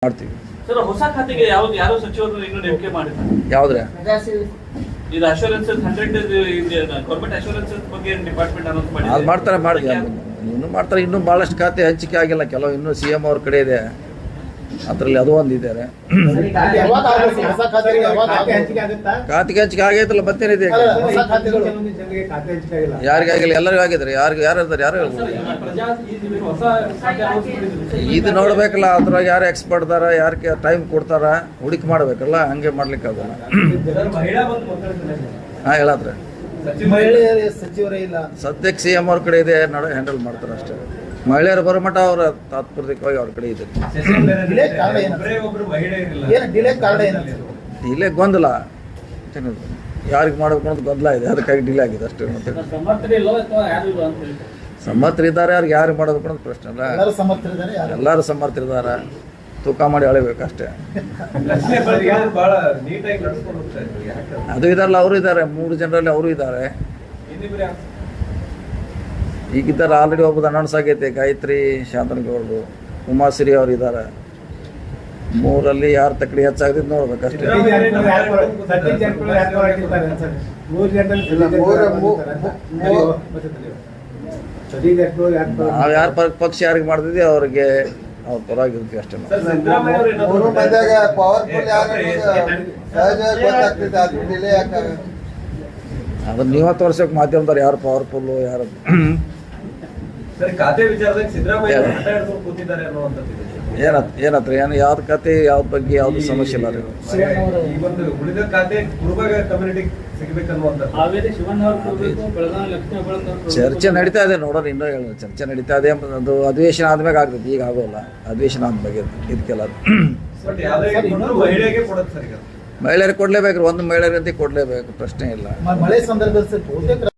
ಮಾಡ್ತೀವಿ ಸರ್. ಹೊಸ ಖಾತೆಗೆ ಯಾರು ಸಚಿವರು ಇನ್ನೂ ನೇಮಕ ಮಾಡಿದ್ದಾರೆ? ಯಾವ್ದ್ರೆ ಇದು ಅಶ್ಯೂರೆನ್ಸ್ 100 ಗೌರ್ಮೆಂಟ್ ಅಶ್ಯೂರೆನ್ಸ್ ಬಗ್ಗೆ ಡಿಪಾರ್ಟ್ಮೆಂಟ್ ಅನೌನ್ಸ್ ಮಾಡಿದೆ. ಅದು ಮಾಡ್ತಾರೆ ಇನ್ನೂ ಮಾಡ್ತಾರೆ. ಇನ್ನೂ ಭಾಳಷ್ಟು ಖಾತೆ ಹಂಚಿಕೆ ಆಗಿಲ್ಲ. ಕೆಲವು ಇನ್ನೂ CM ಅವ್ರ ಕಡೆ ಇದೆ, ಅದರಲ್ಲಿ ಅದು ಒಂದಿದ್ದಾರೆ. ಖಾತೆಗೆ ಹಂಚಿಕೆ ಆಗೈತಲ್ಲ, ಮತ್ತೇನಿದೆ? ಯಾರಿಗಾಗಿಲ್ಲ, ಎಲ್ಲರಿಗೂ ಆಗಿದ್ದಾರೆ. ಯಾರು ಇದ್ದಾರೆ, ಯಾರು ಇದು ನೋಡ್ಬೇಕಲ್ಲ. ಅದ್ರಾಗ ಯಾರು ಎಕ್ಸ್ಪರ್ಟ್ ಇದಾರ, ಯಾರಿಗೆ ಟೈಮ್ ಕೊಡ್ತಾರ, ಹುಡುಕಿ ಮಾಡ್ಬೇಕಲ್ಲ. ಹಂಗೆ ಮಾಡ್ಲಿಕ್ಕೆ ಆಗೋಲ್ಲ. ಹೇಳತ್ರೆ ಸಚಿವರೇ ಇಲ್ಲ ಸದ್ಯಕ್ಕೆ CM ಅವ್ರ ಕಡೆ ಇದೆ, ಹ್ಯಾಂಡಲ್ ಮಾಡ್ತಾರೆ ಅಷ್ಟೇ. ಮಹಿಳೆಯರು ಬರೋ ಮಟ್ಟ ಅವರ ತಾತ್ಪರ್ಯವಾಗಿ ಅವ್ರ ಕಡೆ ಇದೆ. ಡಿಲೇ ಗೊಂದಲ, ಯಾರಿಗೆ ಮಾಡ್ಬೇಕು ಅನ್ನೋದು ಗೊಂದಲ ಇದೆ, ಅದಕ್ಕಾಗಿ ಡಿಲೇ ಆಗಿದೆ ಅಷ್ಟೇ. ಮತ್ತೆ ಸಮರ್ಥರಿದ್ದಾರೆ, ಯಾರಿಗೆ ಮಾಡಬೇಕು ಅನ್ನೋದು ಪ್ರಶ್ನೆ ಅಲ್ಲ. ಎಲ್ಲರೂ ಸಮರ್ಥರಿದ್ದಾರೆ, ತೂಕ ಮಾಡಿ ಅಳಿಬೇಕು ಅಷ್ಟೇ. ಅದು ಇದಾರಲ್ಲ, ಅವರು ಇದ್ದಾರೆ. 3 ಜನರಲ್ಲಿ ಅವರು ಇದ್ದಾರೆ. ಈಗಿದ್ದಾರೆ ಆಲ್ರೆಡಿ. ಒಬ್ಬದು ಅನೌನ್ಸ್ ಆಗೈತೆ, ಗಾಯತ್ರಿ ಶಾಂತನಗೌಡರು, ಉಮಾಶ್ರೀ ಅವರು ಇದ್ದಾರೆ. 3ರಲ್ಲಿ ಯಾರು ತಕ್ಕಡಿ ಹೆಚ್ಚಾಗ್ತಿದ್ದು ನೋಡ್ಬೇಕಷ್ಟೇ. ನಾವು ಯಾರ ಪಕ್ಷ ಯಾರಿಗೆ ಮಾಡ್ತಿದ್ವಿ ಅವ್ರಿಗೆ ಅವ್ರ ಪರವಾಗಿರ್ತೀವಿ ಅಷ್ಟೇ. ಅದನ್ನ ನೀವ ತೋರ್ಸಕ್ ಮಾಧ್ಯಮದವ್ರು ಯಾರು ಪವರ್ಫುಲ್, ಯಾರು ಏನತ್ರ ಏನು ಯಾವ್ದು ಕತೆ, ಯಾವ್ದ ಬಗ್ಗೆ ಯಾವ್ದು ಸಮಸ್ಯೆ ಇಲ್ಲ ರೀ. ಚರ್ಚೆ ನಡೀತಾ ಇದೆ, ನೋಡೋಣ. ಇನ್ನೂ ಹೇಳ ಚರ್ಚೆ ನಡೀತಾ ಇದೆ. ಅದು ಅಧಿವೇಶನ ಆದ್ಮೇಲೆ ಆಗ್ತದೆ, ಈಗ ಆಗೋಲ್ಲ. ಅಧಿವೇಶನ ಆದ್ಮೇಲೆ ಇದಕ್ಕೆಲ್ಲ ಮಹಿಳೆಯರಿಗೆ ಕೊಡ್ಲೇಬೇಕ್ರಿ. ಒಂದು ಮಹಿಳೆಯರಂತೆ ಕೊಡ್ಲೇಬೇಕು, ಪ್ರಶ್ನೆ ಇಲ್ಲ. ಮಳೆ ಸಂದರ್ಭದಲ್ಲಿ